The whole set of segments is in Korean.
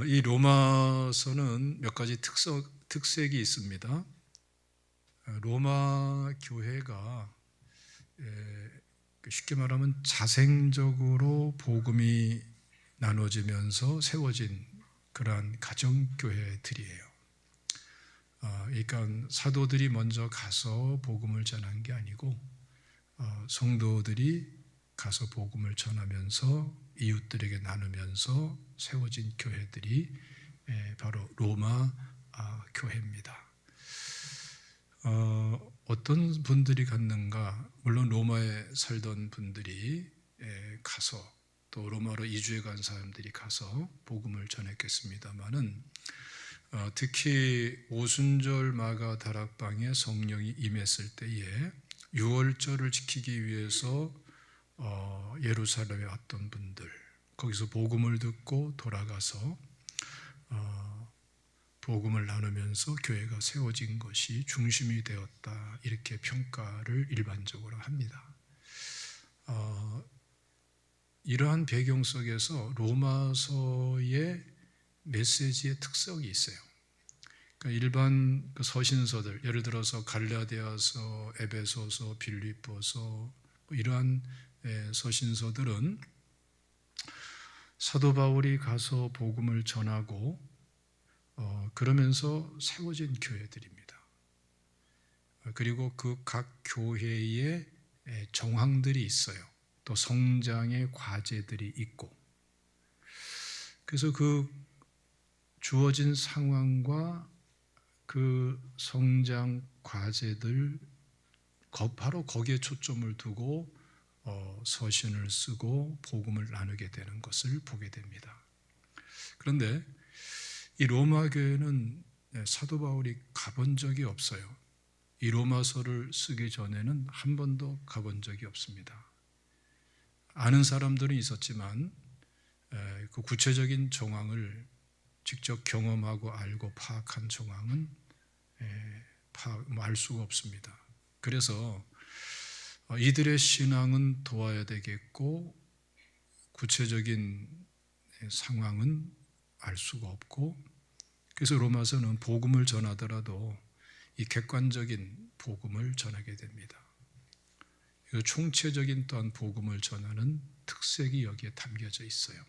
이 로마서는 몇 가지 특색이 있습니다. 로마 교회가 쉽게 말하면 자생적으로 복음이 나눠지면서 세워진 그러한 가정교회들이에요. 그러니까 사도들이 먼저 가서 복음을 전한 게 아니고 성도들이 가서 복음을 전하면서 이웃들에게 나누면서 세워진 교회들이 바로 로마 교회입니다. 어떤 분들이 갔는가? 물론 로마에 살던 분들이 가서 또 로마로 이주해 간 사람들이 가서 복음을 전했겠습니다마는 특히 오순절 마가 다락방에 성령이 임했을 때에 유월절을 지키기 위해서 예루살렘에 왔던 분들, 거기서 복음을 듣고 돌아가서 복음을 나누면서 교회가 세워진 것이 중심이 되었다, 이렇게 평가를 일반적으로 합니다. 이러한 배경 속에서 로마서의 메시지의 특성이 있어요. 그러니까 일반 서신서들, 예를 들어서 갈라디아서, 에베소서, 빌립보서, 이러한 서신서들은 사도 바울이 가서 복음을 전하고 그러면서 세워진 교회들입니다. 그리고 그 각 교회에 정황들이 있어요. 또 성장의 과제들이 있고, 그래서 그 주어진 상황과 그 성장 과제들, 바로 거기에 초점을 두고 서신을 쓰고 복음을 나누게 되는 것을 보게 됩니다. 그런데 이 로마 교회는 사도 바울이 가본 적이 없어요. 이 로마서를 쓰기 전에는 한 번도 가본 적이 없습니다. 아는 사람들은 있었지만 그 구체적인 정황을 직접 경험하고 알고 파악한 정황은 알 수가 없습니다. 그래서 이들의 신앙은 도와야 되겠고 구체적인 상황은 알 수가 없고, 그래서 로마서는 복음을 전하더라도 이 객관적인 복음을 전하게 됩니다. 총체적인 또한 복음을 전하는 특색이 여기에 담겨져 있어요.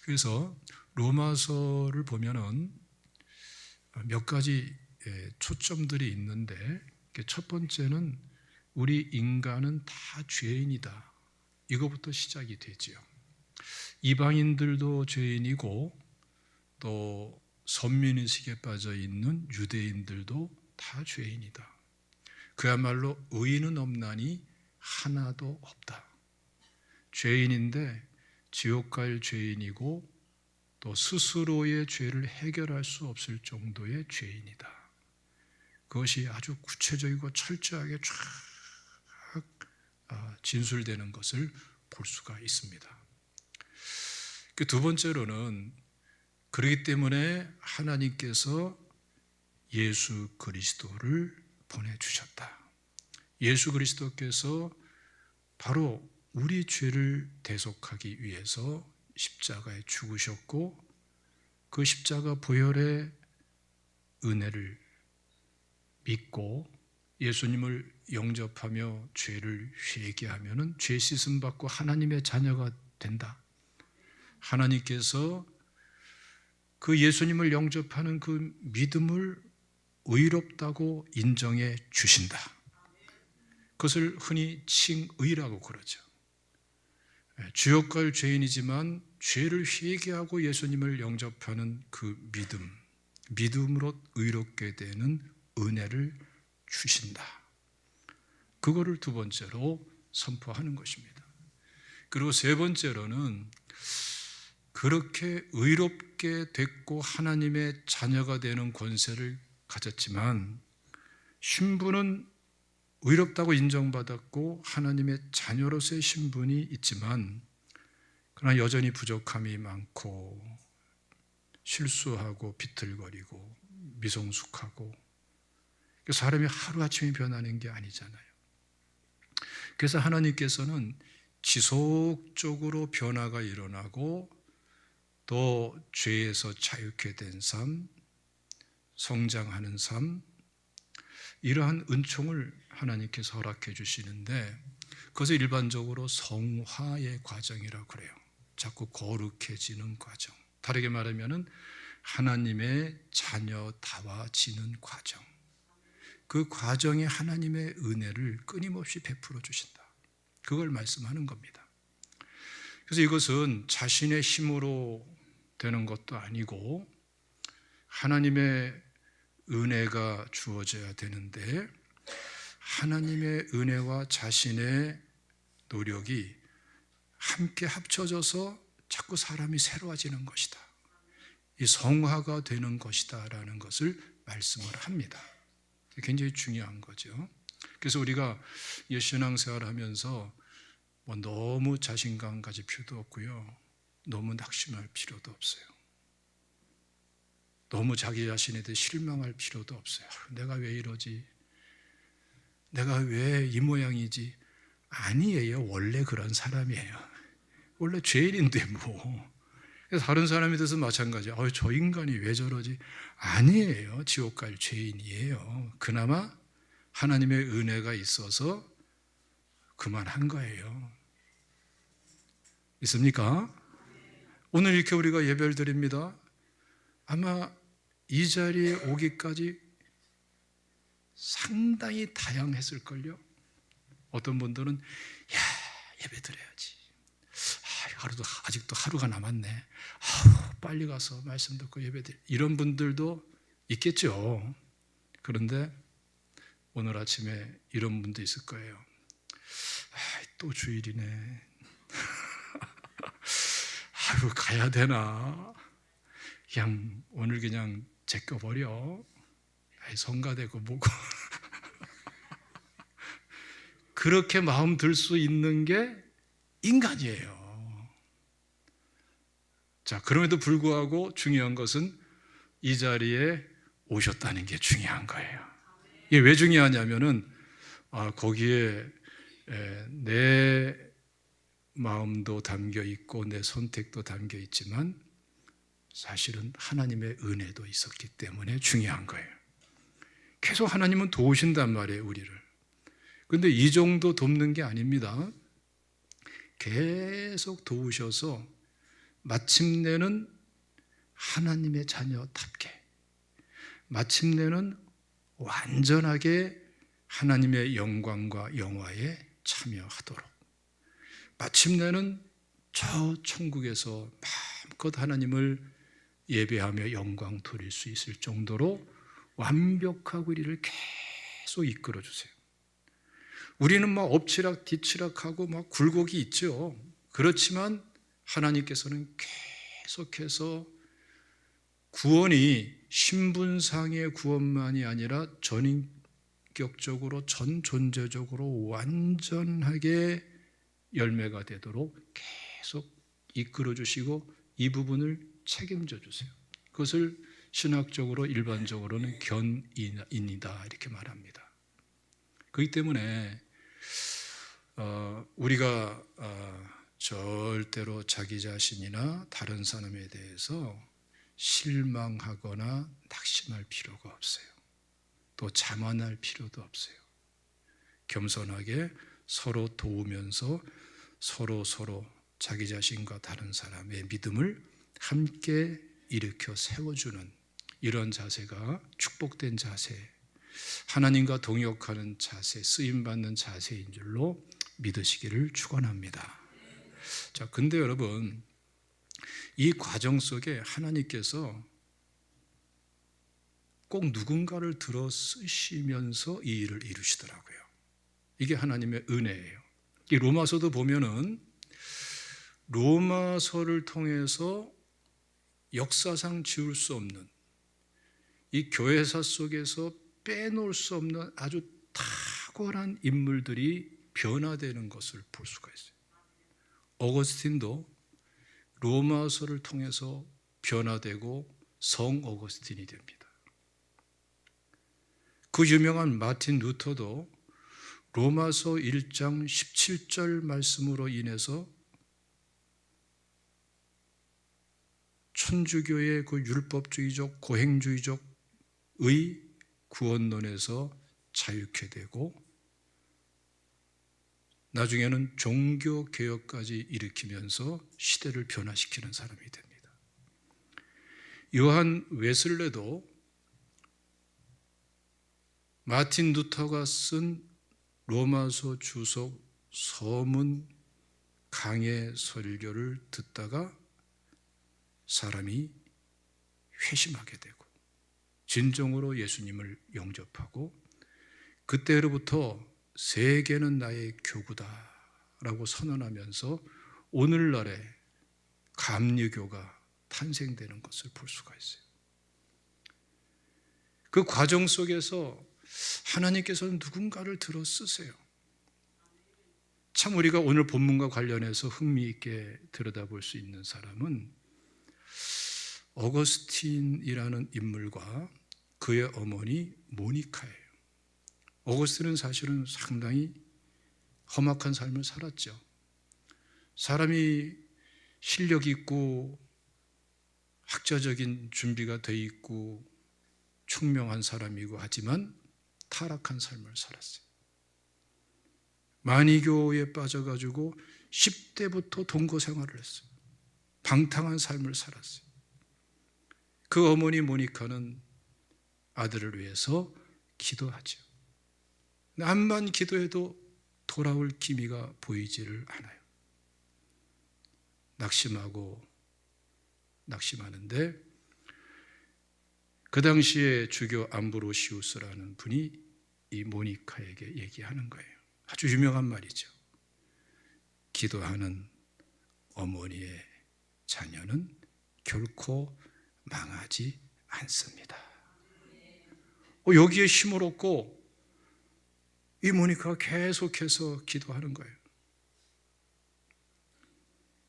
그래서 로마서를 보면은 몇 가지 초점들이 있는데, 첫 번째는 우리 인간은 다 죄인이다, 이거부터 시작이 되지요. 이방인들도 죄인이고 또 선민의식에 빠져 있는 유대인들도 다 죄인이다. 그야말로 의인은 없나니 하나도 없다. 죄인인데 지옥 갈 죄인이고 또 스스로의 죄를 해결할 수 없을 정도의 죄인이다. 그것이 아주 구체적이고 철저하게 쫙 진술되는 것을 볼 수가 있습니다. 그 두 번째로는, 그렇기 때문에 하나님께서 예수 그리스도를 보내주셨다. 예수 그리스도께서 바로 우리 죄를 대속하기 위해서 십자가에 죽으셨고, 그 십자가 보혈의 은혜를 믿고 예수님을 영접하며 죄를 회개하면 죄 씻음 받고 하나님의 자녀가 된다. 하나님께서 그 예수님을 영접하는 그 믿음을 의롭다고 인정해 주신다. 그것을 흔히 칭의라고 그러죠. 지옥 갈 죄인이지만 죄를 회개하고 예수님을 영접하는 그 믿음으로 의롭게 되는 은혜를 주신다. 그거를 두 번째로 선포하는 것입니다. 그리고 세 번째로는, 그렇게 의롭게 됐고 하나님의 자녀가 되는 권세를 가졌지만, 신분은 의롭다고 인정받았고 하나님의 자녀로서의 신분이 있지만, 그러나 여전히 부족함이 많고 실수하고 비틀거리고 미성숙하고, 사람이 하루아침에 변하는 게 아니잖아요. 그래서 하나님께서는 지속적으로 변화가 일어나고 또 죄에서 자유케 된 삶, 성장하는 삶, 이러한 은총을 하나님께서 허락해 주시는데 그것을 일반적으로 성화의 과정이라고 그래요. 자꾸 거룩해지는 과정. 다르게 말하면 하나님의 자녀다워지는 과정. 그 과정에 하나님의 은혜를 끊임없이 베풀어 주신다. 그걸 말씀하는 겁니다. 그래서 이것은 자신의 힘으로 되는 것도 아니고 하나님의 은혜가 주어져야 되는데 하나님의 은혜와 자신의 노력이 함께 합쳐져서 자꾸 사람이 새로워지는 것이다. 이 성화가 되는 것이다 라는 것을 말씀을 합니다. 굉장히 중요한 거죠. 그래서 우리가 신앙생활을 하면서 너무 자신감 가질 필요도 없고요, 너무 낙심할 필요도 없어요. 너무 자기 자신에 대해 실망할 필요도 없어요. 내가 왜 이러지? 내가 왜 이 모양이지? 아니에요. 원래 그런 사람이에요. 원래 죄인인데 뭐. 다른 사람에 대해서 마찬가지야. 저 인간이 왜 저러지? 아니에요. 지옥 갈 죄인이에요. 그나마 하나님의 은혜가 있어서 그만한 거예요. 있습니까? 오늘 이렇게 우리가 예배를 드립니다. 아마 이 자리에 오기까지 상당히 다양했을걸요. 어떤 분들은 예배 드려야지. 아직도 하루가 남았네. 빨리 가서 말씀 듣고 예배 드려. 이런 분들도 있겠죠. 그런데 오늘 아침에 이런 분도 있을 거예요. 또 주일이네. 가야 되나? 그냥 오늘 그냥 제껴버려. 성가되고 뭐고. 그렇게 마음 들 수 있는 게 인간이에요. 자, 그럼에도 불구하고 중요한 것은 이 자리에 오셨다는 게 중요한 거예요. 이게 왜 중요하냐면은 거기에 내 마음도 담겨 있고 내 선택도 담겨 있지만 사실은 하나님의 은혜도 있었기 때문에 중요한 거예요. 계속 하나님은 도우신단 말이에요, 우리를. 그런데 이 정도 돕는 게 아닙니다. 계속 도우셔서 마침내는 하나님의 자녀답게, 마침내는 완전하게 하나님의 영광과 영화에 참여하도록, 마침내는 저 천국에서 마음껏 하나님을 예배하며 영광 돌릴 수 있을 정도로 완벽하고 우리를 계속 이끌어 주세요. 우리는 막 엎치락 뒤치락하고 막 굴곡이 있죠. 그렇지만 하나님께서는 계속해서 구원이 신분상의 구원만이 아니라 전인격적으로 전 존재적으로 완전하게 열매가 되도록 계속 이끌어 주시고 이 부분을 책임져 주세요. 그것을 신학적으로 일반적으로는 견인이다 이렇게 말합니다. 그렇기 때문에 우리가 절대로 자기 자신이나 다른 사람에 대해서 실망하거나 낙심할 필요가 없어요. 또 자만할 필요도 없어요. 겸손하게 서로 도우면서 서로 자기 자신과 다른 사람의 믿음을 함께 일으켜 세워주는 이런 자세가 축복된 자세, 하나님과 동역하는 자세, 쓰임받는 자세인 줄로 믿으시기를 축원합니다. 자, 근데 여러분, 이 과정 속에 하나님께서 꼭 누군가를 들어 쓰시면서 이 일을 이루시더라고요. 이게 하나님의 은혜예요. 이 로마서도 보면은 로마서를 통해서 역사상 지울 수 없는 이 교회사 속에서 빼놓을 수 없는 아주 탁월한 인물들이 변화되는 것을 볼 수가 있어요. 어거스틴도 로마서를 통해서 변화되고 성 어거스틴이 됩니다. 그 유명한 마틴 루터도 로마서 1장 17절 말씀으로 인해서 천주교의 그 율법주의적 고행주의적의 구원론에서 자유케 되고 나중에는 종교개혁까지 일으키면서 시대를 변화시키는 사람이 됩니다. 요한 웨슬레도 마틴 루터가 쓴 로마서 주석 서문 강해 설교를 듣다가 사람이 회심하게 되고 진정으로 예수님을 영접하고 그때로부터 세계는 나의 교구다라고 선언하면서 오늘날의 감리교가 탄생되는 것을 볼 수가 있어요. 그 과정 속에서 하나님께서는 누군가를 들어 쓰세요. 참 우리가 오늘 본문과 관련해서 흥미있게 들여다볼 수 있는 사람은 어거스틴이라는 인물과 그의 어머니 모니카예요. 어거스틴은 사실은 상당히 험악한 삶을 살았죠. 사람이 실력 있고 학자적인 준비가 돼 있고 총명한 사람이고 하지만 타락한 삶을 살았어요. 만이교에 빠져가지고 10대부터 동거 생활을 했어요. 방탕한 삶을 살았어요. 그 어머니 모니카는 아들을 위해서 기도하죠. 암만 기도해도 돌아올 기미가 보이지를 않아요. 낙심하는데 그 당시에 주교 암브로시우스라는 분이 이 모니카에게 얘기하는 거예요. 아주 유명한 말이죠. 기도하는 어머니의 자녀는 결코 망하지 않습니다. 여기에 힘을 얻고 이 모니카가 계속해서 기도하는 거예요.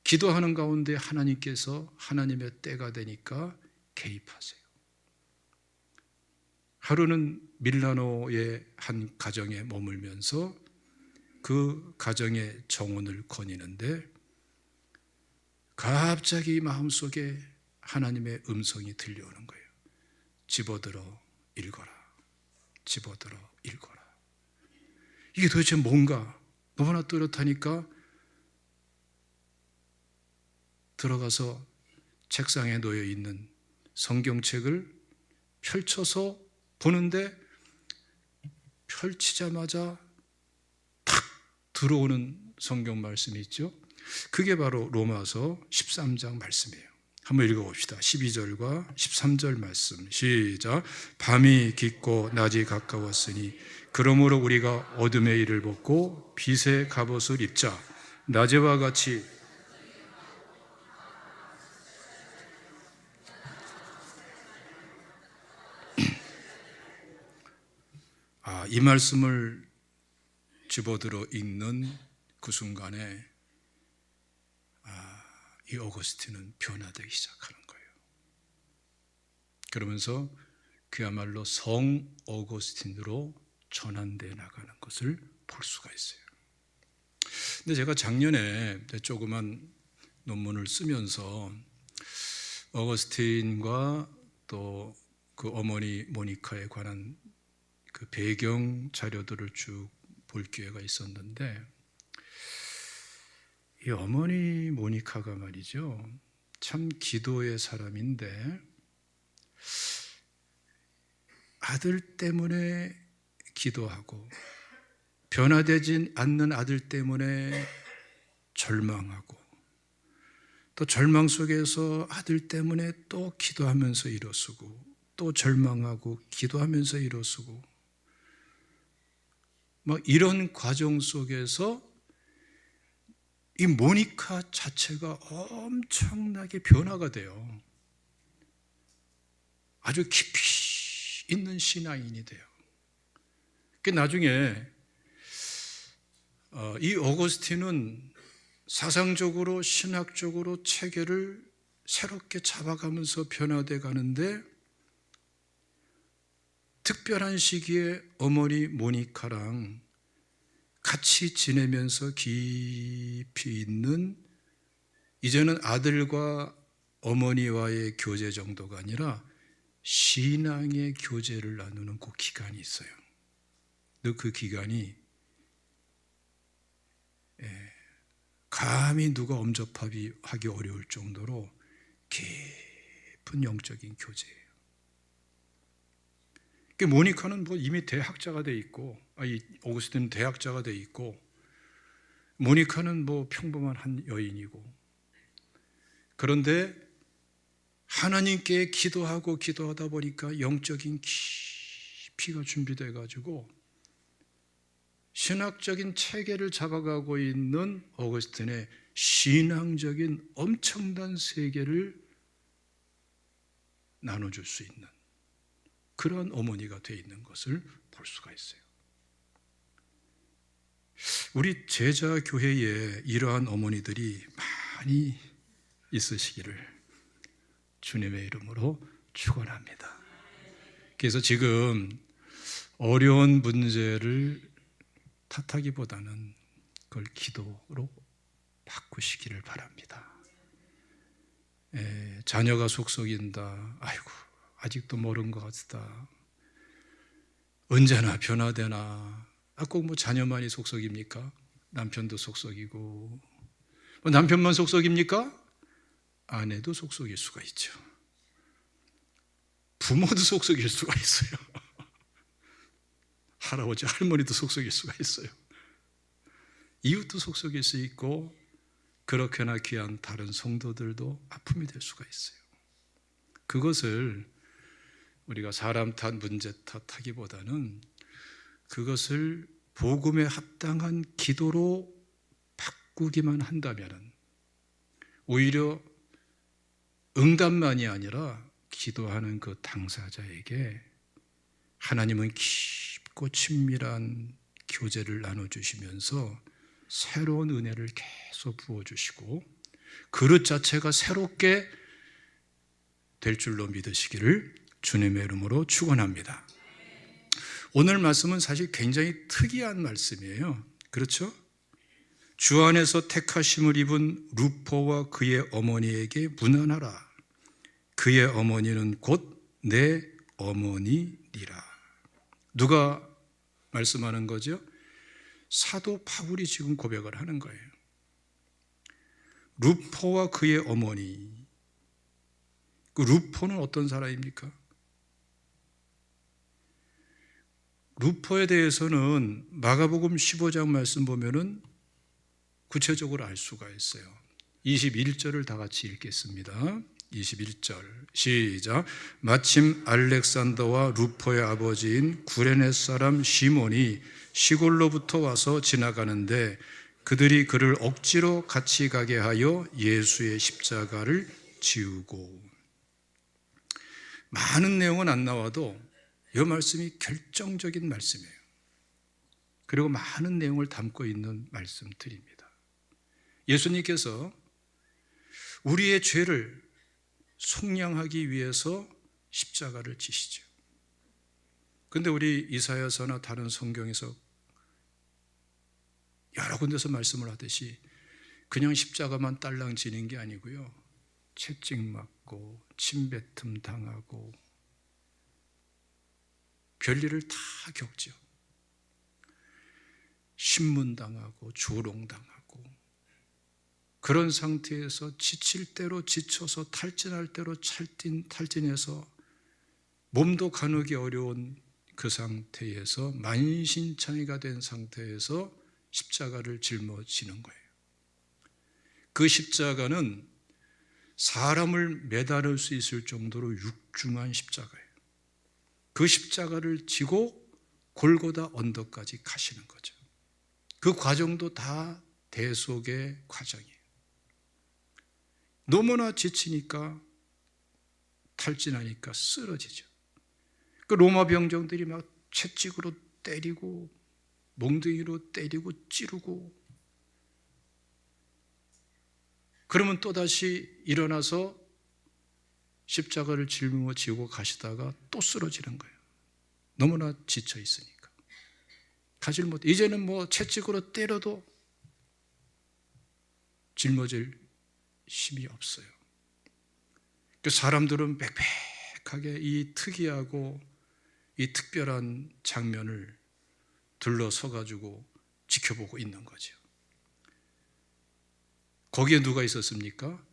기도하는 가운데 하나님께서 하나님의 때가 되니까 개입하세요. 하루는 밀라노의 한 가정에 머물면서 그 가정의 정원을 거니는데 갑자기 마음속에 하나님의 음성이 들려오는 거예요. 집어들어 읽어라. 집어들어 읽어라. 이게 도대체 뭔가 너무나 뚜렷하니까 들어가서 책상에 놓여 있는 성경책을 펼쳐서 보는데 펼치자마자 탁 들어오는 성경 말씀이 있죠. 그게 바로 로마서 13장 말씀이에요. 한번 읽어봅시다. 12절과 13절 말씀 시작. 밤이 깊고 낮이 가까웠으니 그러므로 우리가 어둠의 일을 벗고 빛의 갑옷을 입자. 낮에와 같이 이 말씀을 집어들어 읽는 그 순간에 이 어거스틴은 변화되기 시작하는 거예요. 그러면서 그야말로 성 어거스틴으로 전환되어 나가는 것을 볼 수가 있어요. 근데 제가 작년에 조그만 논문을 쓰면서 어거스틴과 또 그 어머니 모니카에 관한 그 배경 자료들을 쭉 볼 기회가 있었는데 이 어머니 모니카가 말이죠. 참 기도의 사람인데 아들 때문에 기도하고 변화되지 않는 아들 때문에 절망하고 또 절망 속에서 아들 때문에 또 기도하면서 일어서고 또 절망하고 기도하면서 일어서고 이런 과정 속에서 이 모니카 자체가 엄청나게 변화가 돼요. 아주 깊이 있는 신앙인이 돼요. 나중에 이 어거스틴은 사상적으로 신학적으로 체계를 새롭게 잡아가면서 변화돼 가는데 특별한 시기에 어머니 모니카랑 같이 지내면서 깊이 있는 이제는 아들과 어머니와의 교제 정도가 아니라 신앙의 교제를 나누는 그 기간이 있어요. 그 기간이 감히 누가 엄접하기 어려울 정도로 깊은 영적인 교제예요. 모니카는 뭐 이미 대학자가 돼 있고, 오구스틴은 대학자가 돼 있고, 모니카는 뭐 평범한 한 여인이고, 그런데 하나님께 기도하다 보니까 영적인 깊이가 준비돼 가지고 신학적인 체계를 잡아가고 있는 오거스틴의 신앙적인 엄청난 세계를 나눠줄 수 있는 그런 어머니가 되어 있는 것을 볼 수가 있어요. 우리 제자 교회에 이러한 어머니들이 많이 있으시기를 주님의 이름으로 축원합니다. 그래서 지금 어려운 문제를 탓하기보다는 그걸 기도로 바꾸시기를 바랍니다. 자녀가 속썩인다. 아이고, 아직도 모르는 것 같다. 언제나 변화되나. 꼭 뭐 자녀만이 속썩입니까? 남편도 속썩이고. 남편만 속썩입니까? 아내도 속썩일 수가 있죠. 부모도 속썩일 수가 있어요. 할아버지, 할머니도 속썩일 수가 있어요. 이웃도 속썩일 수 있고, 그렇게나 귀한 다른 성도들도 아픔이 될 수가 있어요. 그것을 우리가 사람 탓, 문제 탓하기보다는 그것을 복음에 합당한 기도로 바꾸기만 한다면 오히려 응답만이 아니라 기도하는 그 당사자에게 하나님은 깊고 친밀한 교제를 나눠주시면서 새로운 은혜를 계속 부어주시고 그릇 자체가 새롭게 될 줄로 믿으시기를 주님의 이름으로 축원합니다. 오늘 말씀은 사실 굉장히 특이한 말씀이에요. 그렇죠? 주 안에서 택하심을 입은 루포와 그의 어머니에게 문안하라. 그의 어머니는 곧 내 어머니니라. 누가 말씀하는 거죠? 사도 바울이 지금 고백을 하는 거예요. 루포와 그의 어머니. 그 루포는 어떤 사람입니까? 루포에 대해서는 마가복음 15장 말씀 보면은 구체적으로 알 수가 있어요. 21절을 다 같이 읽겠습니다. 21절 시작. 마침 알렉산더와 루포의 아버지인 구레네 사람 시몬이 시골로부터 와서 지나가는데 그들이 그를 억지로 같이 가게 하여 예수의 십자가를 지우고. 많은 내용은 안 나와도 이 말씀이 결정적인 말씀이에요. 그리고 많은 내용을 담고 있는 말씀들입니다. 예수님께서 우리의 죄를 속량하기 위해서 십자가를 지시죠. 그런데 우리 이사야서나 다른 성경에서 여러 군데서 말씀을 하듯이 그냥 십자가만 딸랑 지는 게 아니고요. 채찍 맞고 침뱉음 당하고 별일을 다 겪죠. 신문당하고 조롱당하고 그런 상태에서 지칠 대로 지쳐서 탈진할 대로 탈진해서 몸도 가누기 어려운 그 상태에서 만신창이가 된 상태에서 십자가를 짊어지는 거예요. 그 십자가는 사람을 매달을 수 있을 정도로 육중한 십자가예요. 그 십자가를 지고 골고다 언덕까지 가시는 거죠. 그 과정도 다 대속의 과정이에요. 너무나 지치니까 탈진하니까 쓰러지죠. 그 로마 병정들이 막 채찍으로 때리고 몽둥이로 때리고 찌르고 그러면 또다시 일어나서 십자가를 짊어지고 가시다가 또 쓰러지는 거예요. 너무나 지쳐 있으니까. 가질 못. 이제는 뭐 채찍으로 때려도 짊어질 힘이 없어요. 그 사람들은 빽빽하게 이 특이하고 이 특별한 장면을 둘러서 가지고 지켜보고 있는 거죠. 거기에 누가 있었습니까?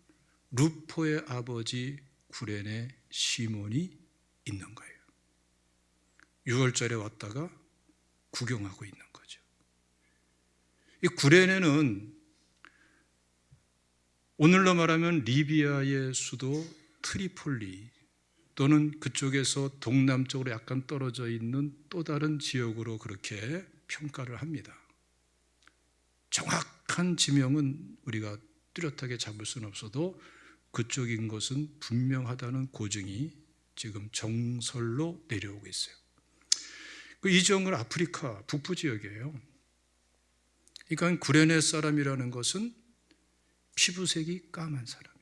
루포의 아버지 구레네 시몬이 있는 거예요. 6월절에 왔다가 구경하고 있는 거죠. 이 구레네는 오늘로 말하면 리비아의 수도 트리폴리 또는 그쪽에서 동남쪽으로 약간 떨어져 있는 또 다른 지역으로 그렇게 평가를 합니다. 정확한 지명은 우리가 뚜렷하게 잡을 수는 없어도 그쪽인 것은 분명하다는 고증이 지금 정설로 내려오고 있어요. 이 지역은 아프리카 북부 지역이에요. 그러니까 구레네 사람이라는 것은 피부색이 까만 사람이에요.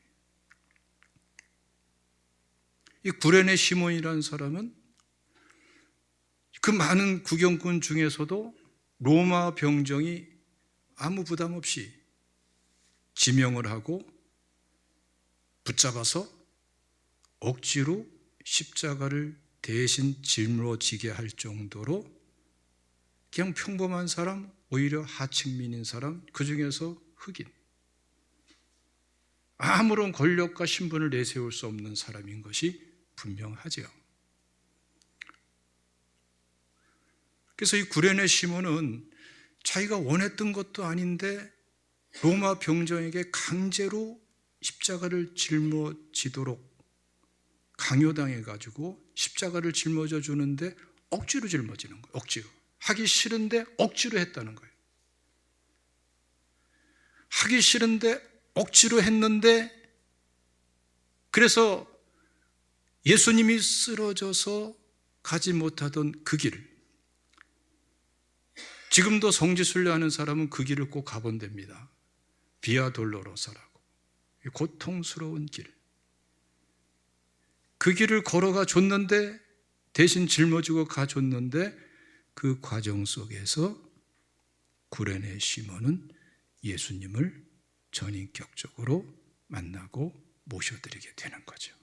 이 구레네 시몬이라는 사람은 그 많은 구경꾼 중에서도 로마 병정이 아무 부담 없이 지명을 하고 붙잡아서 억지로 십자가를 대신 짊어지게 할 정도로 그냥 평범한 사람, 오히려 하층민인 사람, 그 중에서 흑인, 아무런 권력과 신분을 내세울 수 없는 사람인 것이 분명하죠. 그래서 이 구레네 시몬은 자기가 원했던 것도 아닌데 로마 병정에게 강제로 십자가를 짊어지도록 강요당해가지고 십자가를 짊어져 주는데 억지로 짊어지는 거예요. 억지로. 하기 싫은데 억지로 했다는 거예요. 하기 싫은데 억지로 했는데 그래서 예수님이 쓰러져서 가지 못하던 그 길을 지금도 성지순례하는 사람은 그 길을 꼭 가본답니다. 비아 돌로로사라고 고통스러운 길. 그 길을 걸어가 줬는데 대신 짊어지고 가줬는데 그 과정 속에서 구레네 시몬은 예수님을 전인격적으로 만나고 모셔드리게 되는 거죠.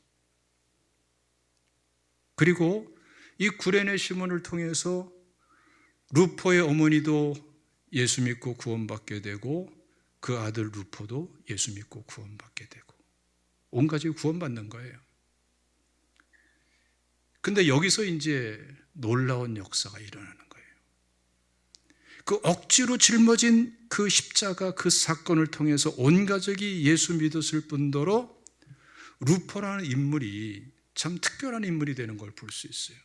그리고 이 구레네 시몬을 통해서 루포의 어머니도 예수 믿고 구원받게 되고 그 아들 루포도 예수 믿고 구원받게 되고 온 가족이 구원받는 거예요. 근데 여기서 이제 놀라운 역사가 일어나는 거예요. 그 억지로 짊어진 그 십자가 그 사건을 통해서 온 가족이 예수 믿었을 뿐더러 루포라는 인물이 참 특별한 인물이 되는 걸 볼 수 있어요.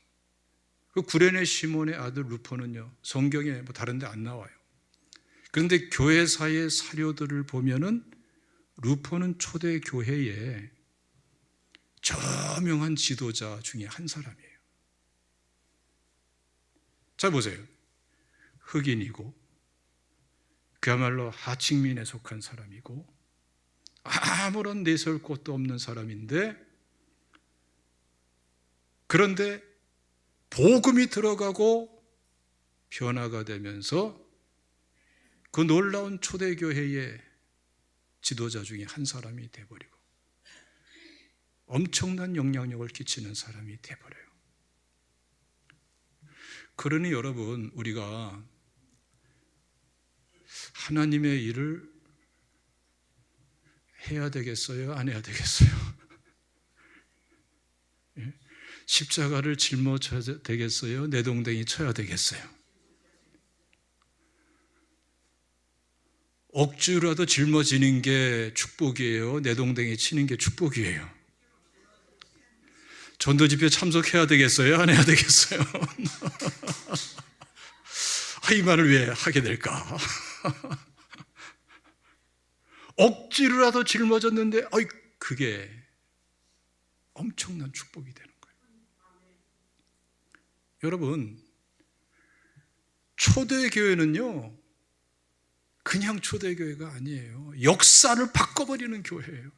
그 구레네 시몬의 아들 루포는요, 성경에 뭐 다른 데 안 나와요. 그런데 교회사의 사료들을 보면은 루포는 초대 교회의 저명한 지도자 중에 한 사람이에요. 자 보세요. 흑인이고 그야말로 하층민에 속한 사람이고 아무런 내세울 곳도 없는 사람인데 그런데 복음이 들어가고 변화가 되면서 그 놀라운 초대교회의 지도자 중에 한 사람이 돼버리고 엄청난 영향력을 끼치는 사람이 돼버려요. 그러니 여러분, 우리가 하나님의 일을 해야 되겠어요? 안 해야 되겠어요? 십자가를 짊어져야 되겠어요? 내동댕이 쳐야 되겠어요? 억지로라도 짊어지는 게 축복이에요? 내동댕이 치는 게 축복이에요? 전도집회 참석해야 되겠어요? 안 해야 되겠어요? 이 말을 왜 하게 될까? 억지로라도 짊어졌는데 그게 엄청난 축복이 되는 거예요. 여러분, 초대교회는요 그냥 초대교회가 아니에요. 역사를 바꿔버리는 교회예요.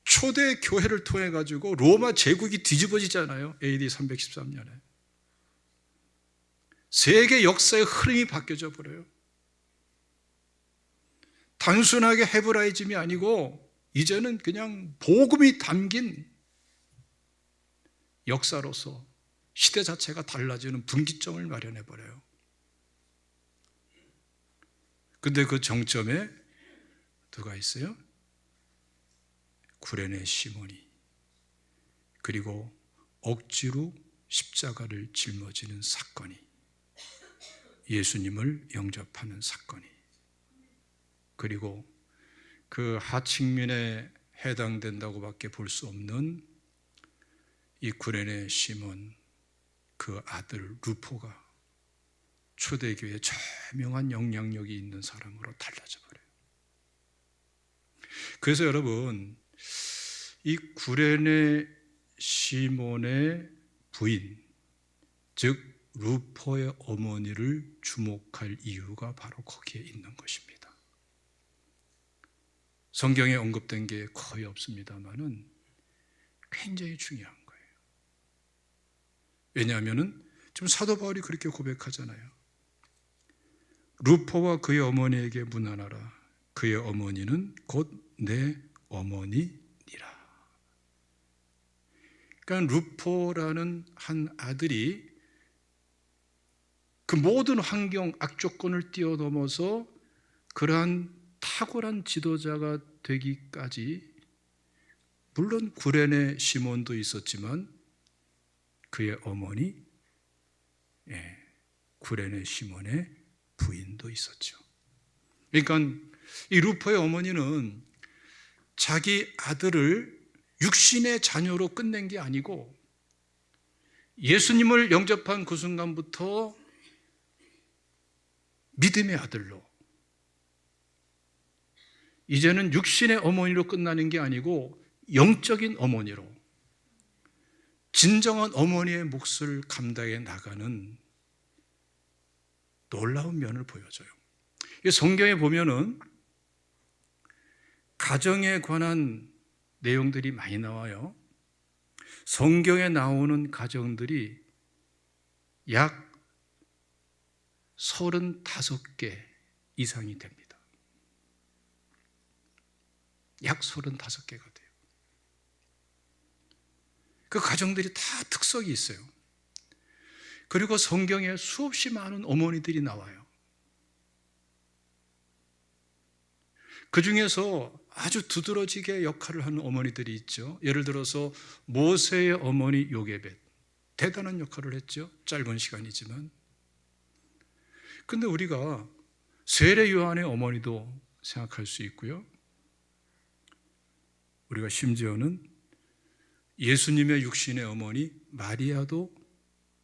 초대교회를 통해 가지고 로마 제국이 뒤집어지잖아요. AD 313년에 세계 역사의 흐름이 바뀌어져 버려요. 단순하게 헤브라이즘이 아니고 이제는 그냥 복음이 담긴 역사로서 시대 자체가 달라지는 분기점을 마련해 버려요. 근데 그 정점에 누가 있어요? 구레네 시몬이, 그리고 억지로 십자가를 짊어지는 사건이, 예수님을 영접하는 사건이, 그리고 그 하층민에 해당된다고밖에 볼 수 없는 이 구레네 시몬, 그 아들 루포가 초대교회에 저명한 영향력이 있는 사람으로 달라져 버려요. 그래서 여러분, 이 구레네 시몬의 부인, 즉 루포의 어머니를 주목할 이유가 바로 거기에 있는 것입니다. 성경에 언급된 게 거의 없습니다만은 굉장히 중요한 거예요. 왜냐하면 지금 사도 바울이 그렇게 고백하잖아요. 루포와 그의 어머니에게 문안하라. 그의 어머니는 곧 내 어머니니라. 그러니까 루포라는 한 아들이 그 모든 환경, 악조건을 뛰어넘어서 그러한 탁월한 지도자가 되기까지, 물론 구레네 시몬도 있었지만 그의 어머니, 구레네 시몬의 부인도 있었죠. 그러니까 이 루포의 어머니는 자기 아들을 육신의 자녀로 끝낸 게 아니고 예수님을 영접한 그 순간부터 믿음의 아들로, 이제는 육신의 어머니로 끝나는 게 아니고 영적인 어머니로, 진정한 어머니의 몫을 감당해 나가는 놀라운 면을 보여줘요. 성경에 보면은 가정에 관한 내용들이 많이 나와요. 성경에 나오는 가정들이 약 35개 이상이 됩니다. 약 35개가 돼요. 그 가정들이 다 특성이 있어요. 그리고 성경에 수없이 많은 어머니들이 나와요. 그 중에서 아주 두드러지게 역할을 하는 어머니들이 있죠. 예를 들어서 모세의 어머니 요게벳, 대단한 역할을 했죠. 짧은 시간이지만. 근데 우리가 세례 요한의 어머니도 생각할 수 있고요. 우리가 심지어는 예수님의 육신의 어머니 마리아도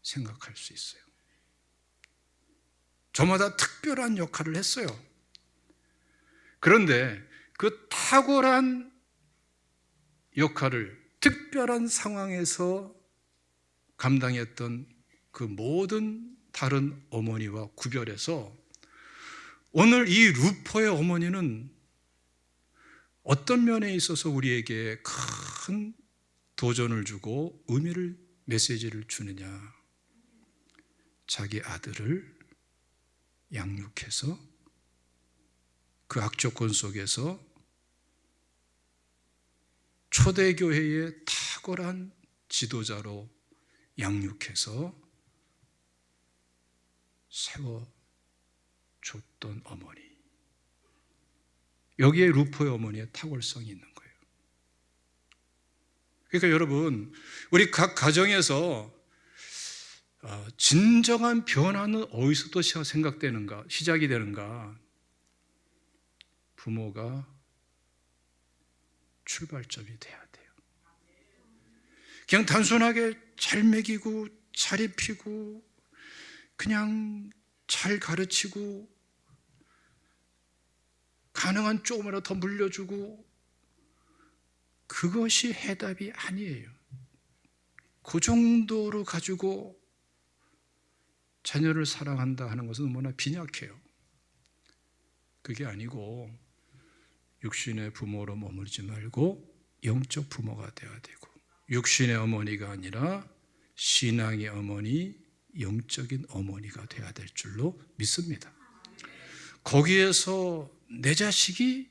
생각할 수 있어요. 저마다 특별한 역할을 했어요. 그런데 그 탁월한 역할을 특별한 상황에서 감당했던 그 모든 다른 어머니와 구별해서 오늘 이 루포의 어머니는 어떤 면에 있어서 우리에게 큰 도전을 주고 의미를, 메시지를 주느냐. 자기 아들을 양육해서 그 악조건 속에서 초대교회의 탁월한 지도자로 양육해서 세워줬던 어머니. 여기에 루포의 어머니의 탁월성이 있는 거예요. 그러니까 여러분, 우리 각 가정에서 진정한 변화는 어디서부터 생각되는가, 시작이 되는가? 부모가 출발점이 돼야 돼요. 그냥 단순하게 잘 먹이고 잘 입히고 그냥 잘 가르치고 가능한 조금이라도 더 물려주고, 그것이 해답이 아니에요. 그 정도로 가지고 자녀를 사랑한다 하는 것은 너무나 빈약해요. 그게 아니고 육신의 부모로 머물지 말고 영적 부모가 되어야 되고, 육신의 어머니가 아니라 신앙의 어머니, 영적인 어머니가 되어야 될 줄로 믿습니다. 거기에서 내 자식이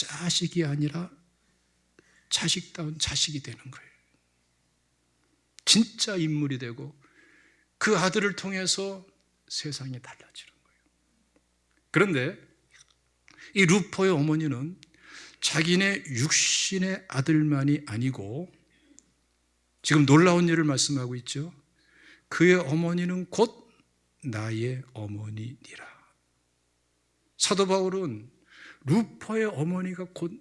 자식이 아니라 자식다운 자식이 되는 거예요. 진짜 인물이 되고 그 아들을 통해서 세상이 달라지는 거예요. 그런데 이 루포의 어머니는 자기네 육신의 아들만이 아니고 지금 놀라운 일을 말씀하고 있죠. 그의 어머니는 곧 나의 어머니니라. 사도 바울은 루포의 어머니가 곧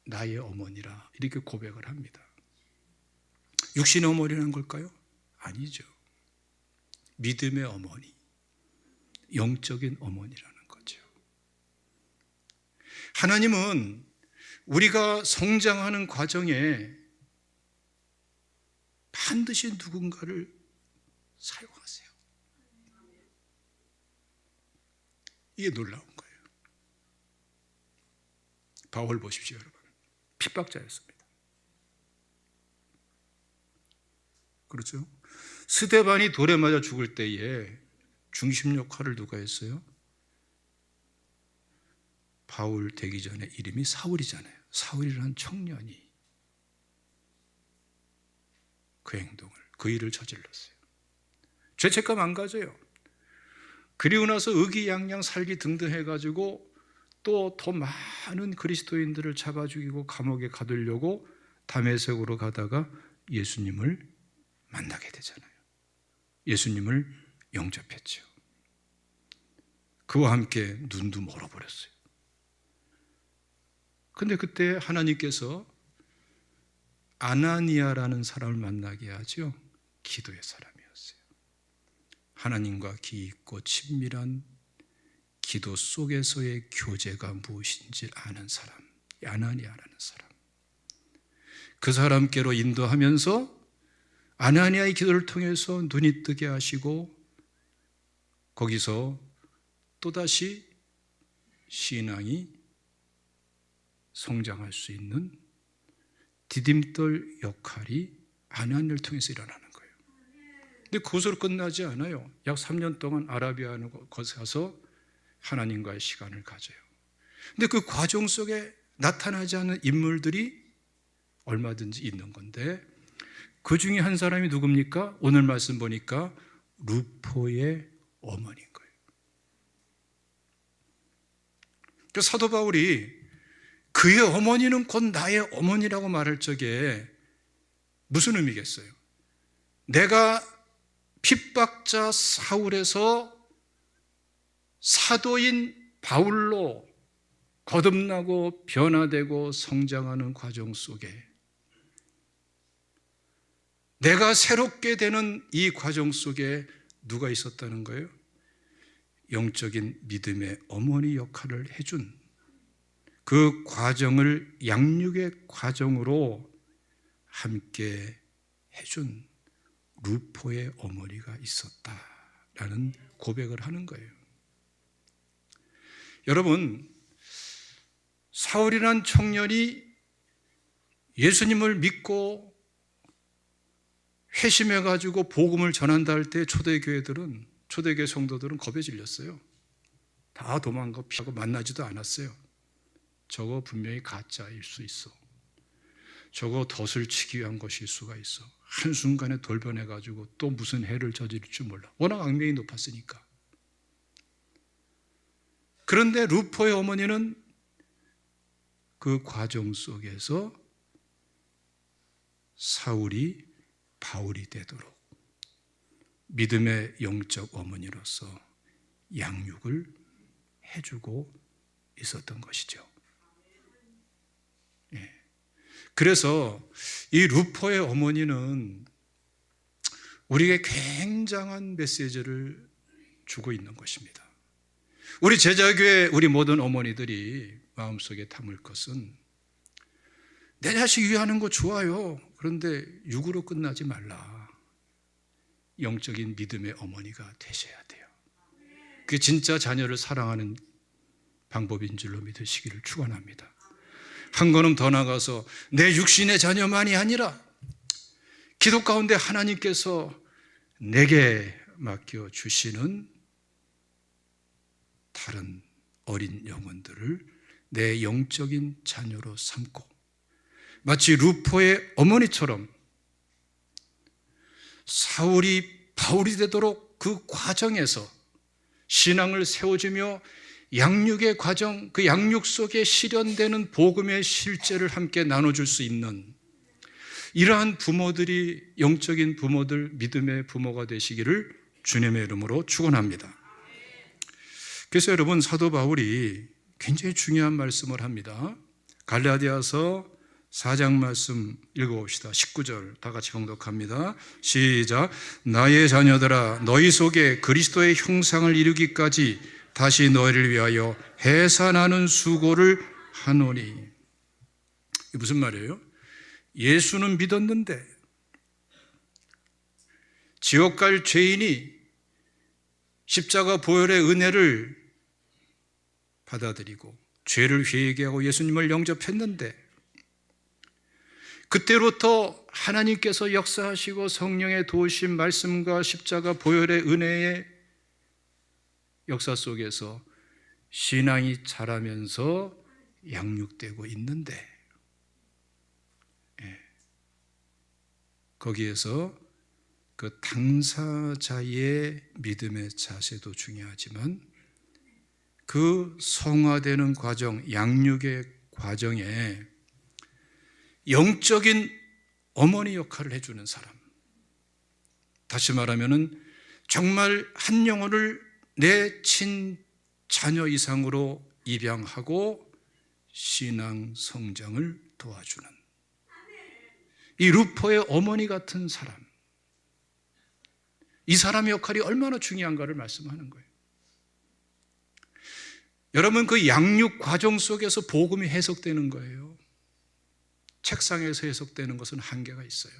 나의 어머니라 이렇게 고백을 합니다. 육신의 어머니라는 걸까요? 아니죠. 믿음의 어머니, 영적인 어머니라는 거죠. 하나님은 우리가 성장하는 과정에 반드시 누군가를 사용하세요. 이게 놀라운 거예요. 바울 보십시오, 여러분. 핍박자였습니다. 그렇죠? 스데반이 돌에 맞아 죽을 때에 중심 역할을 누가 했어요? 바울 되기 전에 이름이 사울이잖아요. 사울이라는 청년이 그 행동을, 그 일을 저질렀어요. 죄책감 안 가져요. 그리고 나서 의기양양 살기 등등 해가지고 또 더 많은 그리스도인들을 잡아 죽이고 감옥에 가두려고 다메섹으로 가다가 예수님을 만나게 되잖아요. 예수님을 영접했죠. 그와 함께 눈도 멀어버렸어요. 근데 그때 하나님께서 아나니아라는 사람을 만나게 하죠. 기도의 사람이었어요. 하나님과 깊고 친밀한 기도 속에서의 교제가 무엇인지 아는 사람, 아나니아라는 사람. 그 사람께로 인도하면서 아나니아의 기도를 통해서 눈이 뜨게 하시고 거기서 또다시 신앙이 성장할 수 있는 디딤돌 역할이 아나니아를 통해서 일어나는 거예요. 근데 그것으로 끝나지 않아요. 약 3년 동안 아라비아는 곳에 가서 하나님과의 시간을 가져요. 근데 그 과정 속에 나타나지 않는 인물들이 얼마든지 있는 건데 그 중에 한 사람이 누굽니까? 오늘 말씀 보니까 루포의 어머니인 거예요. 그 사도 바울이 그의 어머니는 곧 나의 어머니라고 말할 적에 무슨 의미겠어요? 내가 핍박자 사울에서 사도인 바울로 거듭나고 변화되고 성장하는 과정 속에 내가 새롭게 되는 이 과정 속에 누가 있었다는 거예요? 영적인 믿음의 어머니 역할을 해준 그 과정을 양육의 과정으로 함께 해준 루포의 어머니가 있었다라는 고백을 하는 거예요. 여러분, 사울이란 청년이 예수님을 믿고 회심해가지고 복음을 전한다 할 때 초대교회 성도들은 겁에 질렸어요. 다 도망가고 피하고 만나지도 않았어요. 저거 분명히 가짜일 수 있어. 저거 덫을 치기 위한 것일 수가 있어. 한순간에 돌변해가지고 또 무슨 해를 저지를 줄 몰라. 워낙 악명이 높았으니까. 그런데 루포의 어머니는 그 과정 속에서 사울이 바울이 되도록 믿음의 영적 어머니로서 양육을 해주고 있었던 것이죠. 예. 그래서 이 루포의 어머니는 우리에게 굉장한 메시지를 주고 있는 것입니다. 우리 제자교회 우리 모든 어머니들이 마음속에 담을 것은 내 자식 위하는 거 좋아요. 그런데 육으로 끝나지 말라. 영적인 믿음의 어머니가 되셔야 돼요. 그게 진짜 자녀를 사랑하는 방법인 줄로 믿으시기를 축원합니다. 한 걸음 더 나가서 내 육신의 자녀만이 아니라 기도 가운데 하나님께서 내게 맡겨주시는 다른 어린 영혼들을 내 영적인 자녀로 삼고 마치 루포의 어머니처럼 사울이 바울이 되도록 그 과정에서 신앙을 세워주며 양육의 과정, 그 양육 속에 실현되는 복음의 실제를 함께 나눠줄 수 있는 이러한 부모들이, 영적인 부모들, 믿음의 부모가 되시기를 주님의 이름으로 축원합니다. 그래서 여러분, 사도 바울이 굉장히 중요한 말씀을 합니다. 갈라디아서 4장 말씀 읽어봅시다. 19절 다 같이 봉독합니다. 시작. 나의 자녀들아, 너희 속에 그리스도의 형상을 이루기까지 다시 너희를 위하여 해산하는 수고를 하노니. 이게 무슨 말이에요? 예수는 믿었는데 지옥 갈 죄인이 십자가 보혈의 은혜를 받아들이고 죄를 회개하고 예수님을 영접했는데 그때부터 하나님께서 역사하시고 성령의 도우심 말씀과 십자가 보혈의 은혜의 역사 속에서 신앙이 자라면서 양육되고 있는데 거기에서 그 당사자의 믿음의 자세도 중요하지만 그 성화되는 과정, 양육의 과정에 영적인 어머니 역할을 해주는 사람, 다시 말하면 정말 한 영혼을 내 친자녀 이상으로 입양하고 신앙 성장을 도와주는 이 루포의 어머니 같은 사람, 이 사람의 역할이 얼마나 중요한가를 말씀하는 거예요. 여러분, 그 양육 과정 속에서 복음이 해석되는 거예요. 책상에서 해석되는 것은 한계가 있어요.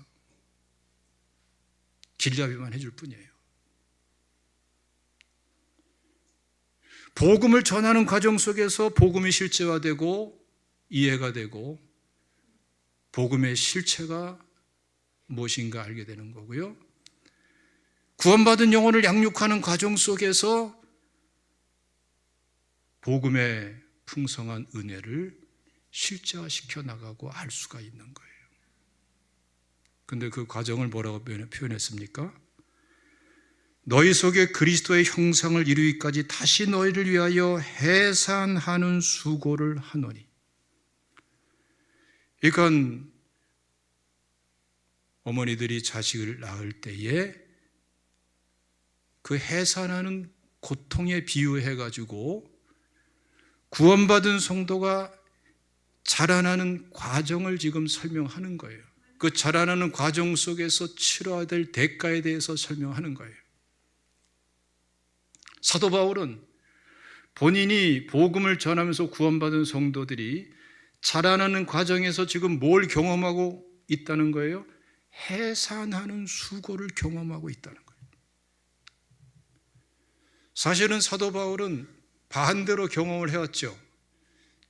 길잡이만 해줄 뿐이에요. 복음을 전하는 과정 속에서 복음이 실제화되고 이해가 되고 복음의 실체가 무엇인가 알게 되는 거고요. 구원받은 영혼을 양육하는 과정 속에서 복음의 풍성한 은혜를 실제화시켜 나가고 알 수가 있는 거예요. 그런데 그 과정을 뭐라고 표현했습니까? 너희 속에 그리스도의 형상을 이루기까지 다시 너희를 위하여 해산하는 수고를 하노니. 그러니까 어머니들이 자식을 낳을 때에 그 해산하는 고통에 비유해가지고 구원받은 성도가 자라나는 과정을 지금 설명하는 거예요. 그 자라나는 과정 속에서 치러야 될 대가에 대해서 설명하는 거예요. 사도 바울은 본인이 복음을 전하면서 구원받은 성도들이 자라나는 과정에서 지금 뭘 경험하고 있다는 거예요? 해산하는 수고를 경험하고 있다는 거예요. 사실은 사도 바울은 반대로 경험을 해왔죠.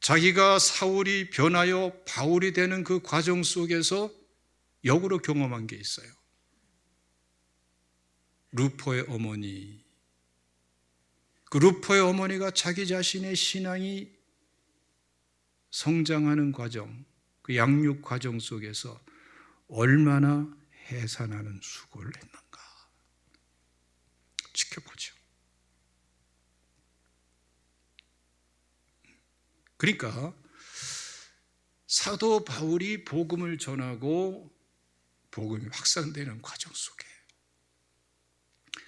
자기가 사울이 변하여 바울이 되는 그 과정 속에서 역으로 경험한 게 있어요. 루포의 어머니, 그 루포의 어머니가 자기 자신의 신앙이 성장하는 과정, 그 양육 과정 속에서 얼마나 해산하는 수고를 했는가 지켜보죠. 그러니까 사도 바울이 복음을 전하고 복음이 확산되는 과정 속에,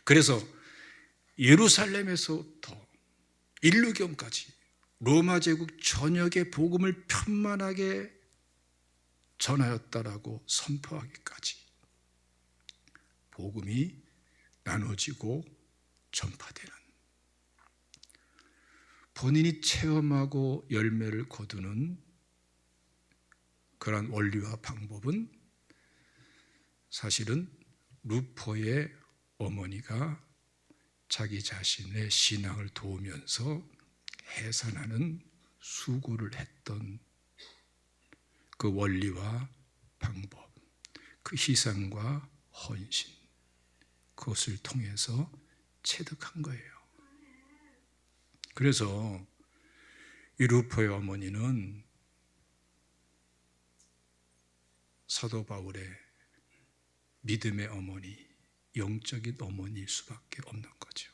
그래서 예루살렘에서부터 일루경까지 로마 제국 전역에 복음을 편만하게 전하였다라고 선포하기까지 복음이 나눠지고 전파되는, 본인이 체험하고 열매를 거두는 그러한 원리와 방법은 사실은 루포의 어머니가 자기 자신의 신앙을 도우면서 해산하는 수고를 했던 그 원리와 방법, 그 희생과 헌신, 그것을 통해서 체득한 거예요. 그래서 이 루포의 어머니는 사도 바울의 믿음의 어머니, 영적인 어머니일 수밖에 없는 거죠.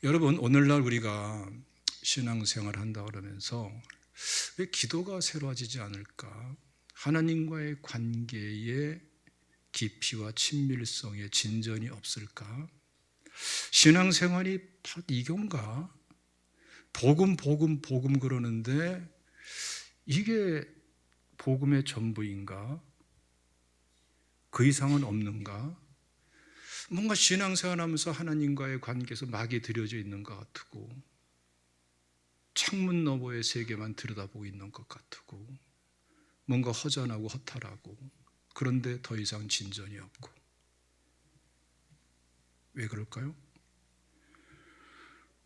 여러분, 오늘날 우리가 신앙생활 한다 그러면서 왜 기도가 새로워지지 않을까? 하나님과의 관계의 깊이와 친밀성에 진전이 없을까? 신앙생활이 이건가? 복음 그러는데 이게 복음의 전부인가? 그 이상은 없는가? 뭔가 신앙생활하면서 하나님과의 관계에서 막이 들여져 있는 것 같고, 창문 너머의 세계만 들여다보고 있는 것 같고, 뭔가 허전하고 허탈하고, 그런데 더 이상 진전이 없고. 왜 그럴까요?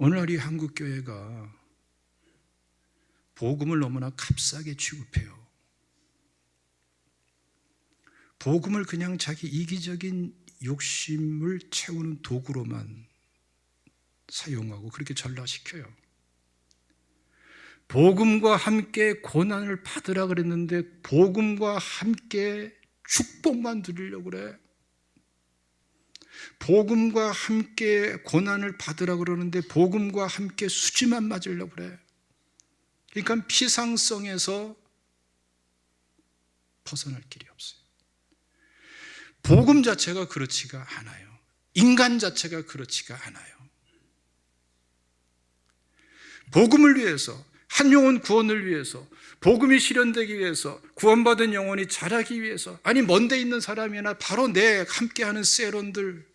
오늘날 이 한국교회가 복음을 너무나 값싸게 취급해요. 복음을 그냥 자기 이기적인 욕심을 채우는 도구로만 사용하고 그렇게 전락시켜요. 복음과 함께 고난을 받으라 그랬는데 복음과 함께 축복만 누리려고 그래. 복음과 함께 고난을 받으라 그러는데 복음과 함께 수지만 맞으려고 그래. 그러니까 피상성에서 벗어날 길이 없어요. 복음 자체가 그렇지가 않아요. 인간 자체가 그렇지가 않아요. 복음을 위해서, 한 영혼 구원을 위해서, 복음이 실현되기 위해서, 구원받은 영혼이 자라기 위해서, 아니 먼 데 있는 사람이나 바로 내 함께하는 세론들,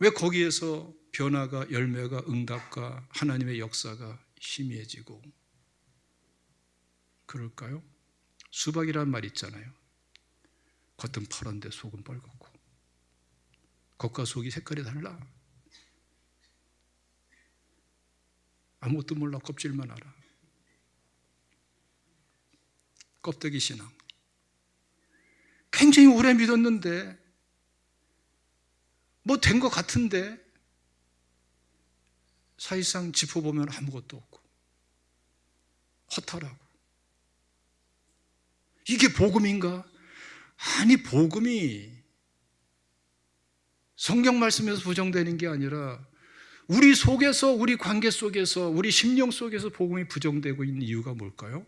왜 거기에서 변화가, 열매가, 응답과 하나님의 역사가 희미해지고 그럴까요? 수박이라는 말 있잖아요. 겉은 파란데 속은 빨갛고, 겉과 속이 색깔이 달라. 아무것도 몰라, 껍질만 알아. 껍데기 신앙. 굉장히 오래 믿었는데 뭐 된 것 같은데 사실상 짚어보면 아무것도 없고 허탈하고. 이게 복음인가? 아니, 복음이 성경 말씀에서 부정되는 게 아니라 우리 속에서, 우리 관계 속에서, 우리 심령 속에서 복음이 부정되고 있는 이유가 뭘까요?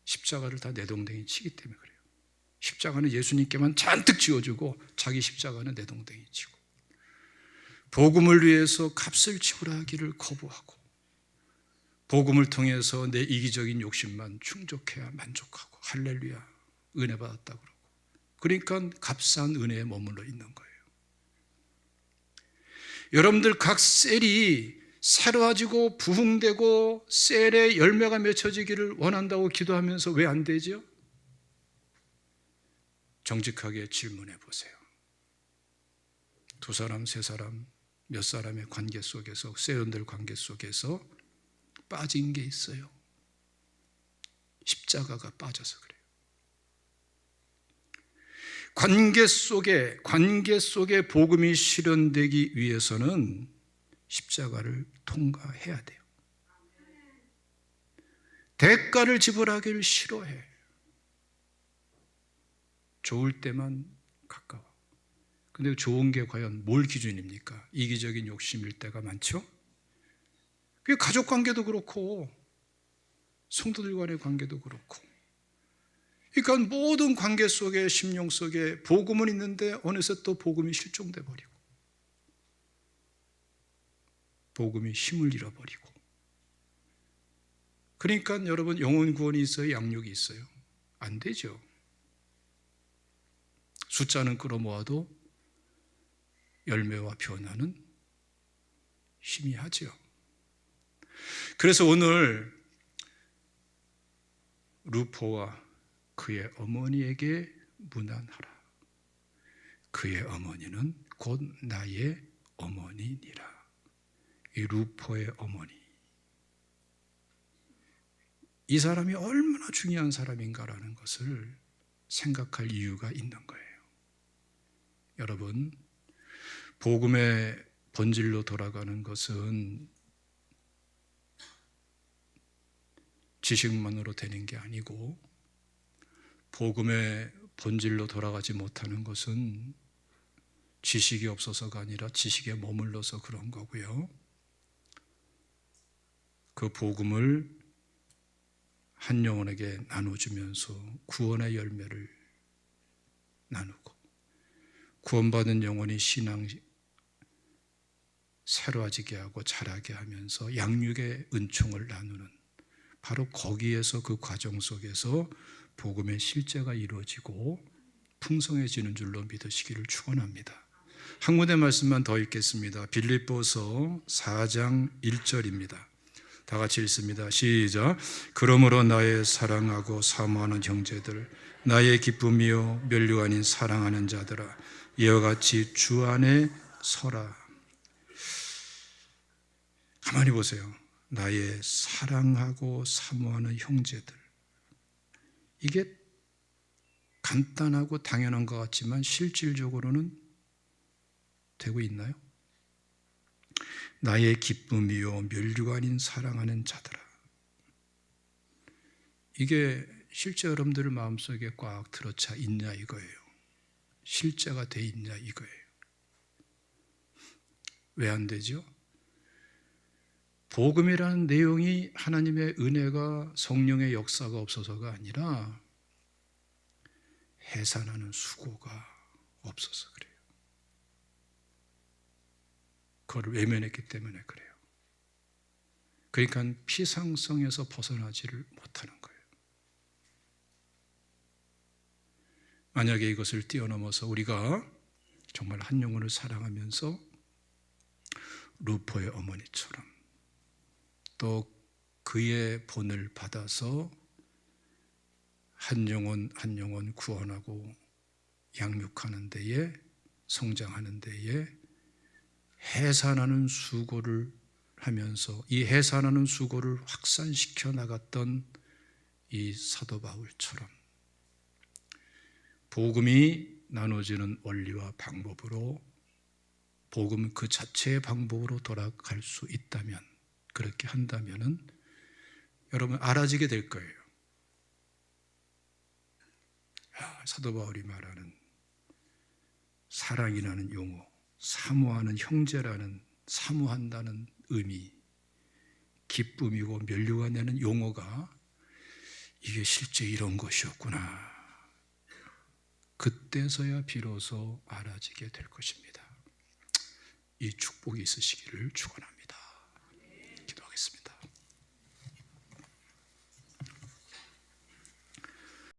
십자가를 다 내동댕이 치기 때문에 그래요. 십자가는 예수님께만 잔뜩 지어주고 자기 십자가는 내동댕이 치고, 복음을 위해서 값을 지불하기를 거부하고, 복음을 통해서 내 이기적인 욕심만 충족해야 만족하고, 할렐루야, 은혜 받았다고 그러고, 그러니까 값싼 은혜에 머물러 있는 거예요. 여러분들 각 셀이 새로워지고 부흥되고 셀에 열매가 맺혀지기를 원한다고 기도하면서 왜 안 되죠? 정직하게 질문해 보세요. 두 사람, 세 사람, 몇 사람의 관계 속에서, 세원들 관계 속에서 빠진 게 있어요. 십자가가 빠져서 그래요. 관계 속에 복음이 실현되기 위해서는 십자가를 통과해야 돼요. 대가를 지불하기를 싫어해. 좋을 때만 가까워. 근데 좋은 게 과연 뭘 기준입니까? 이기적인 욕심일 때가 많죠? 그게 가족 관계도 그렇고 성도들 간의 관계도 그렇고, 그러니까 모든 관계 속에, 심령 속에 복음은 있는데 어느새 또 복음이 실종돼 버리고, 복음이 힘을 잃어버리고. 그러니까 여러분, 영혼 구원이 있어요? 양육이 있어요? 안 되죠. 숫자는 끌어모아도 열매와 변화는 희미하죠. 그래서 오늘 루포와 그의 어머니에게 문안하라. 그의 어머니는 곧 나의 어머니니라. 이 루포의 어머니, 이 사람이 얼마나 중요한 사람인가라는 것을 생각할 이유가 있는 거예요. 여러분, 복음의 본질로 돌아가는 것은 지식만으로 되는 게 아니고, 복음의 본질로 돌아가지 못하는 것은 지식이 없어서가 아니라 지식에 머물러서 그런 거고요. 그 복음을 한 영혼에게 나눠주면서 구원의 열매를 나누고, 구원받은 영혼이 신앙 새로워지게 하고 자라게 하면서 양육의 은총을 나누는, 바로 거기에서, 그 과정 속에서 복음의 실제가 이루어지고 풍성해지는 줄로 믿으시기를 축원합니다. 한 군데 말씀만 더 읽겠습니다. 빌립보서 4장 1절입니다. 다 같이 읽습니다. 시작. 그러므로 나의 사랑하고 사모하는 형제들, 나의 기쁨이요 멸류 아닌 사랑하는 자들아, 이와 같이 주 안에 서라. 가만히 보세요. 나의 사랑하고 사모하는 형제들. 이게 간단하고 당연한 것 같지만 실질적으로는 되고 있나요? 나의 기쁨이요 멸류가 아닌 사랑하는 자들아. 이게 실제 여러분들 마음속에 꽉 들어차 있냐 이거예요. 실제가 돼 있냐 이거예요. 왜 안 되죠? 복음이라는 내용이 하나님의 은혜가, 성령의 역사가 없어서가 아니라 해산하는 수고가 없어서 그래요. 그걸 외면했기 때문에 그래요. 그러니까 피상성에서 벗어나지를 못하는 거예요. 만약에 이것을 뛰어넘어서 우리가 정말 한 영혼을 사랑하면서 루포의 어머니처럼 또 그의 본을 받아서 한 영혼 한 영혼 구원하고 양육하는 데에, 성장하는 데에 해산하는 수고를 하면서 이 해산하는 수고를 확산시켜 나갔던 이 사도 바울처럼 복음이 나눠지는 원리와 방법으로, 복음 그 자체의 방법으로 돌아갈 수 있다면, 그렇게 한다면은 여러분 알아지게 될 거예요. 사도 바울이 말하는 사랑이라는 용어, 사모하는 형제라는, 사모한다는 의미, 기쁨이고 멸류가 내는 용어가 이게 실제 이런 것이었구나. 그때서야 비로소 알아지게 될 것입니다. 이 축복이 있으시기를 축원합니다.